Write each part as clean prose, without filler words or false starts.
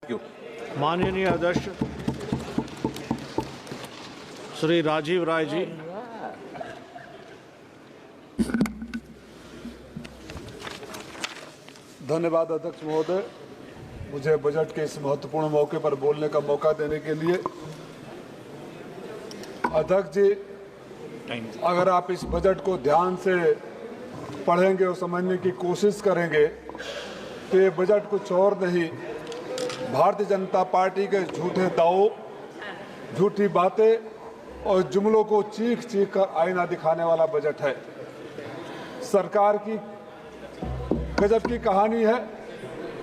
Thank you. माननीय अध्यक्ष श्री राजीव राय जी। धन्यवाद अध्यक्ष महोदय, मुझे बजट के इस महत्वपूर्ण मौके पर बोलने का मौका देने के लिए। अध्यक्ष जी, अगर आप इस बजट को ध्यान से पढ़ेंगे और समझने की कोशिश करेंगे तो ये बजट कुछ और नहीं, भारतीय जनता पार्टी के झूठे दावों, झूठी बातें और जुमलों को चीख चीख कर आईना दिखाने वाला बजट है। सरकार की गजब की कहानी है।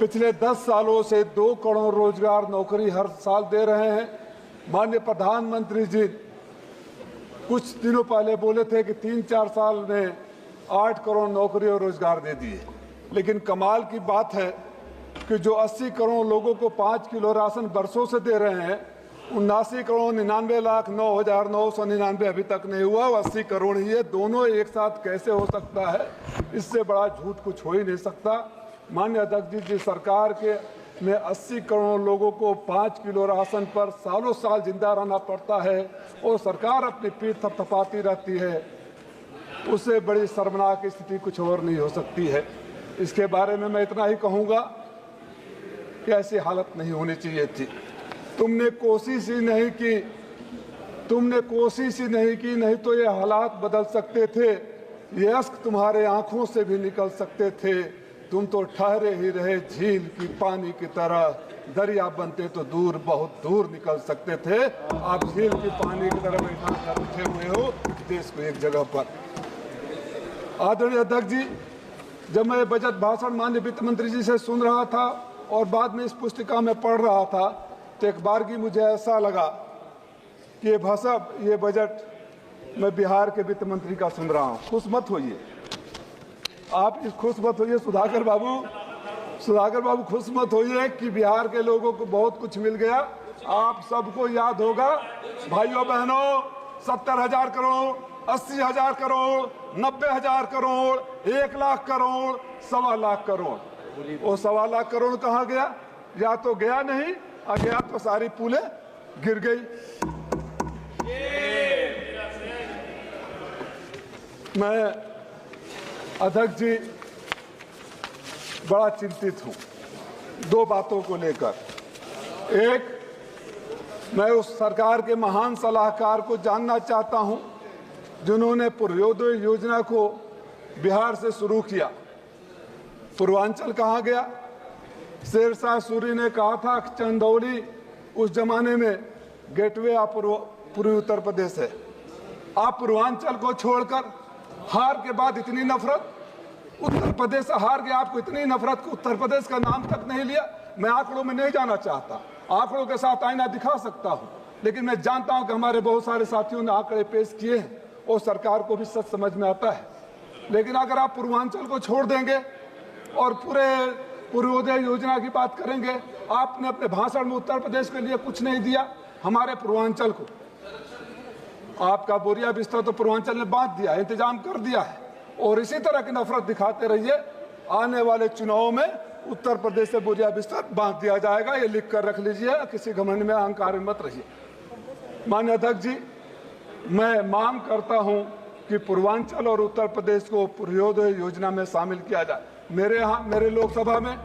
पिछले 10 सालों से 2 करोड़ रोजगार नौकरी हर साल दे रहे हैं। माननीय प्रधानमंत्री जी कुछ दिनों पहले बोले थे कि 3-4 साल में 8 करोड़ नौकरी और रोजगार दे दिए, लेकिन कमाल की बात है कि जो 80 करोड़ लोगों को 5 किलो राशन बरसों से दे रहे हैं, 79 करोड़ 99,09,999 अभी तक नहीं हुआ, 80 करोड़ ही है। दोनों एक साथ कैसे हो सकता है? इससे बड़ा झूठ कुछ हो ही नहीं सकता। माननीय अध्यक्ष जी, जिस सरकार के में 80 करोड़ लोगों को 5 किलो राशन पर सालों साल जिंदा रहना पड़ता है और सरकार अपनी पीठ थपथपाती रहती है, उससे बड़ी शर्मनाक स्थिति कुछ और नहीं हो सकती है। इसके बारे में मैं इतना ही कहूँगा कि ऐसी हालत नहीं होनी चाहिए थी। तुमने कोशिश ही नहीं की, नहीं तो ये हालात बदल सकते थे, ये अश्क तुम्हारे आंखों से भी निकल सकते थे। तुम तो ठहरे ही रहे झील की पानी की तरह, दरिया बनते तो दूर बहुत दूर निकल सकते थे। आप झील की पानी की तरह बैठा कर उठे हुए हो देश को एक जगह पर। आदरणीय अध्यक्ष जी, जब मैं बजट भाषण माननीय वित्त मंत्री जी से सुन रहा था और बाद में इस पुस्तिका में पढ़ रहा था, तो एक बार की मुझे ऐसा लगा कि ये बजट मैं बिहार के वित्त मंत्री का सुन रहा हूँ। खुश मत होइए आप, खुश मत होइए सुधाकर बाबू खुश मत होइए कि बिहार के लोगों को बहुत कुछ मिल गया। आप सबको याद होगा भाइयों बहनों, 70,000 करोड़, 80,000 करोड़, 90,000 करोड़, 1 लाख करोड़, 1.25 लाख करोड़। वो 1.25 लाख करोड़ कहाँ गया? या तो गया नहीं, और गया तो सारी पुलें गिर गई। मैं अध्यक्ष जी बड़ा चिंतित हूं 2 बातों को लेकर। एक, मैं उस सरकार के महान सलाहकार को जानना चाहता हूं जिन्होंने पूर्वोदय योजना को बिहार से शुरू किया। पूर्वांचल कहाँ गया? शेरशाह सूरी ने कहा था कि चंदौली उस जमाने में गेटवे ऑफ पूर्वी उत्तर प्रदेश है। आप पूर्वांचल को छोड़कर हार के बाद इतनी नफरत, उत्तर प्रदेश से हार के आपको इतनी नफरत कि उत्तर प्रदेश का नाम तक नहीं लिया। मैं आंकड़ों में नहीं जाना चाहता, आंकड़ों के साथ आईना दिखा सकता हूं, लेकिन मैं जानता हूं कि हमारे बहुत सारे साथियों ने आंकड़े पेश किए हैं और सरकार को भी सच समझ में आता है। लेकिन अगर आप पूर्वांचल को छोड़ देंगे और पूरे पूर्वोदय योजना की बात करेंगे, आपने अपने भाषण में उत्तर प्रदेश के लिए कुछ नहीं दिया, हमारे पूर्वांचल को। आपका बोरिया बिस्तर तो पूर्वांचल ने बांट दिया, इंतजाम कर दिया है, और इसी तरह की नफरत दिखाते रहिए। आने वाले चुनावों में उत्तर प्रदेश से बोरिया बिस्तर बांट दिया जाएगा, ये लिख कर रख लीजिए, किसी घमंड में अहंकार में मत रहिए। माननीय अध्यक्ष जी, मैं मांग करता हूं कि पूर्वांचल और उत्तर प्रदेश को पूर्वोदय योजना में शामिल किया जाए। मेरे लोकसभा में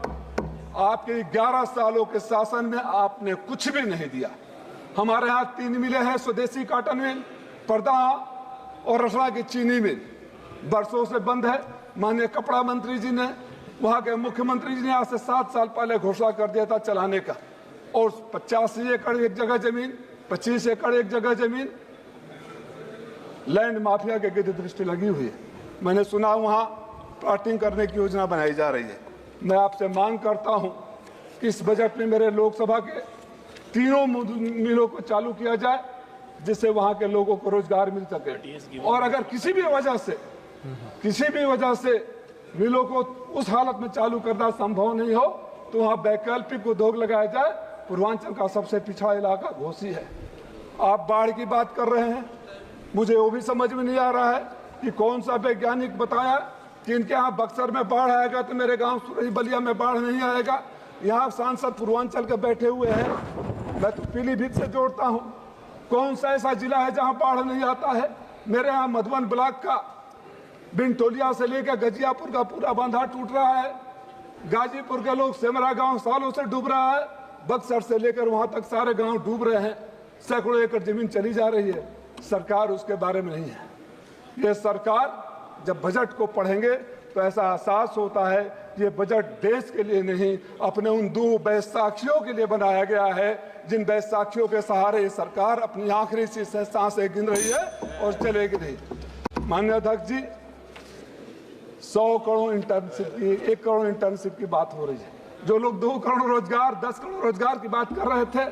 आपके 11 सालों के शासन में आपने कुछ भी नहीं दिया। हमारे यहाँ 3 मिलें हैं, स्वदेशी कॉटन मिल, पर्दा और रसड़ा की चीनी मिल, बरसों से बंद है। माननीय कपड़ा मंत्री जी ने, वहाँ के मुख्यमंत्री जी ने आज से 7 साल पहले घोषणा कर दिया था चलाने का, और 85 एकड़ एक जगह जमीन, 25 एकड़ एक जगह जमीन लैंड माफिया के गिरद दृष्टि लगी हुई है। मैंने सुना वहाँ प्लाटिंग करने की योजना बनाई जा रही है। मैं आपसे मांग करता हूँ कि इस बजट में मेरे लोकसभा के तीनों मिलों को चालू किया जाए, जिससे वहाँ के लोगों को रोजगार मिल सके। और अगर किसी भी वजह से मिलों को उस हालत में चालू करना संभव नहीं हो, तो वहाँ वैकल्पिक उद्योग लगाया जाए। पूर्वांचल का सबसे पिछड़ा इलाका घोसी है। आप बाढ़ की बात कर रहे हैं, मुझे वो भी समझ में नहीं आ रहा है कि कौन सा वैज्ञानिक बताया कि इनके यहाँ बक्सर में बाढ़ आएगा तो मेरे गांव सुरही बलिया में बाढ़ नहीं आएगा। यहाँ सांसद पूर्वांचल के बैठे हुए हैं, मैं तो पीलीभीत से जोड़ता हूँ। कौन सा ऐसा जिला है जहाँ बाढ़ नहीं आता है? मेरे यहाँ मधुबन ब्लॉक का बिनटोलिया से लेकर गजियापुर का पूरा बांधा टूट रहा है। गाजीपुर के लोग सेमरा गांव सालों से डूब रहा है। बक्सर से लेकर वहां तक सारे गांव डूब रहे हैं। सैकड़ों एकड़ जमीन चली जा रही है। सरकार उसके बारे में नहीं है। ये सरकार जब बजट को पढ़ेंगे तो ऐसा एहसास होता है ये बजट देश के लिए नहीं, अपने उन दो बैसाखियों के लिए बनाया गया है, जिन बैसाखियों के सहारे ये सरकार अपनी आखिरी सांसें गिन रही है और चलेगी नहीं। माननीय अध्यक्ष जी, 100 करोड़ इंटर्नशिप की, 1 करोड़ इंटर्नशिप की बात हो रही है। जो लोग 2 करोड़ रोजगार, 10 करोड़ रोजगार की बात कर रहे थे,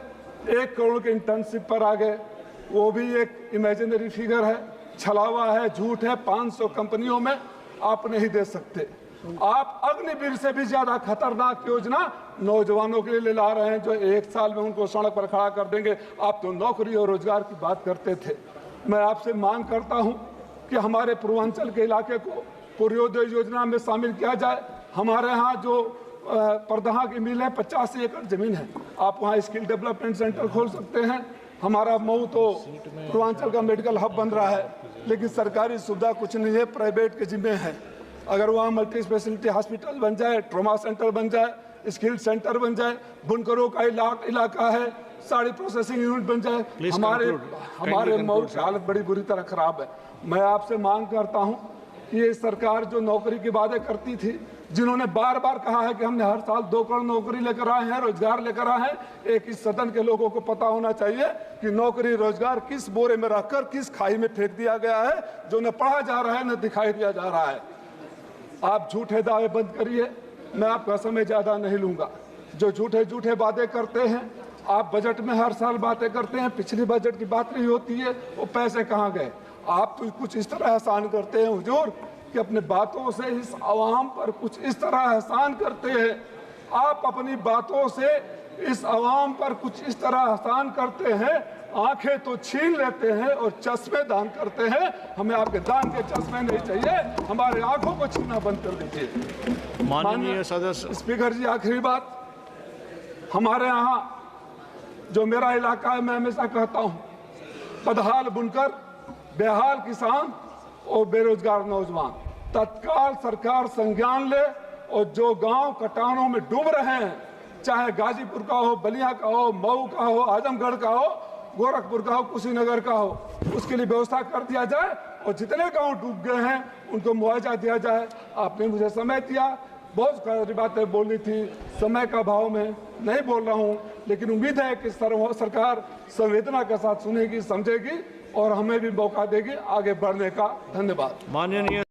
1 करोड़ के इंटर्नशिप पर आ गए। वो भी एक इमेजिनरी फिगर है, छलावा है, झूठ है। 500 कंपनियों में आप नहीं दे सकते। आप अग्निवीर से भी ज्यादा खतरनाक योजना नौजवानों के लिए ला रहे हैं, जो 1 साल में उनको सड़क पर खड़ा कर देंगे। आप तो नौकरी और रोजगार की बात करते थे। मैं आपसे मांग करता हूं कि हमारे पूर्वांचल के इलाके को पूर्वोदय योजना में शामिल किया जाए। हमारे यहाँ जो परदहा की मिल है, 85 एकड़ जमीन है, आप वहाँ स्किल डेवलपमेंट सेंटर खोल सकते हैं। हमारा मऊ तो पूर्वांचल का मेडिकल हब बन रहा है, लेकिन सरकारी सुविधा कुछ नहीं है, प्राइवेट के जिम्मे है। अगर वहाँ मल्टी स्पेशलिटी हॉस्पिटल बन जाए, ट्रॉमा सेंटर बन जाए, स्किल सेंटर बन जाए, बुनकरों का इलाका है, साड़ी प्रोसेसिंग यूनिट बन जाए। हमारे मऊ की हालत बड़ी बुरी तरह खराब है। मैं आपसे मांग करता हूँ कि ये सरकार जो नौकरी के वादे करती थी, जिन्होंने बार बार कहा है कि हमने हर साल 2 करोड़ नौकरी लेकर आए हैं, रोजगार लेकर आए हैं, एक इस सदन के लोगों को पता होना चाहिए कि नौकरी रोजगार किस बोरे में रखकर किस खाई में फेंक दिया गया है, जो न पढ़ा जा रहा है न दिखाई दिया जा रहा है। आप झूठे दावे बंद करिए, मैं आपका समय ज्यादा नहीं लूंगा। जो झूठे वादे करते हैं, आप बजट में हर साल बातें करते हैं, पिछले बजट की बात नहीं होती है, वो पैसे कहाँ गए? आप तो कुछ इस तरह एहसान करते हैं हुजूर कि अपने बातों से इस आवाम पर कुछ इस तरह एहसान करते हैं। आप अपनी बातों से इस आवाम पर कुछ इस तरह एहसान करते हैं, आंखें तो छीन लेते हैं और चश्मे दान करते हैं। हमें आपके दान के चश्मे नहीं चाहिए, हमारे आंखों को छीनना बंद कर दीजिए। माननीय सदस्य। स्पीकर जी, आखिरी बात, हमारे यहाँ जो मेरा इलाका है, मैं हमेशा कहता हूँ, बदहाल बुनकर, बेहाल किसान और बेरोजगार नौजवान, तत्काल सरकार संज्ञान ले और जो गांव कटानों में डूब रहे हैं, चाहे गाजीपुर का हो, बलिया का हो, मऊ का हो, आजमगढ़ का हो, गोरखपुर का हो, कुशीनगर का हो, उसके लिए व्यवस्था कर दिया जाए और जितने गांव डूब गए हैं उनको मुआवजा दिया जाए। आपने मुझे समय दिया, बहुत सारी बातें बोलनी थी, समय का भाव में नहीं बोल रहा हूं, लेकिन उम्मीद है कि सरकार संवेदना के साथ सुनेगी, समझेगी और हमें भी मौका देगी आगे बढ़ने का। धन्यवाद। माननीय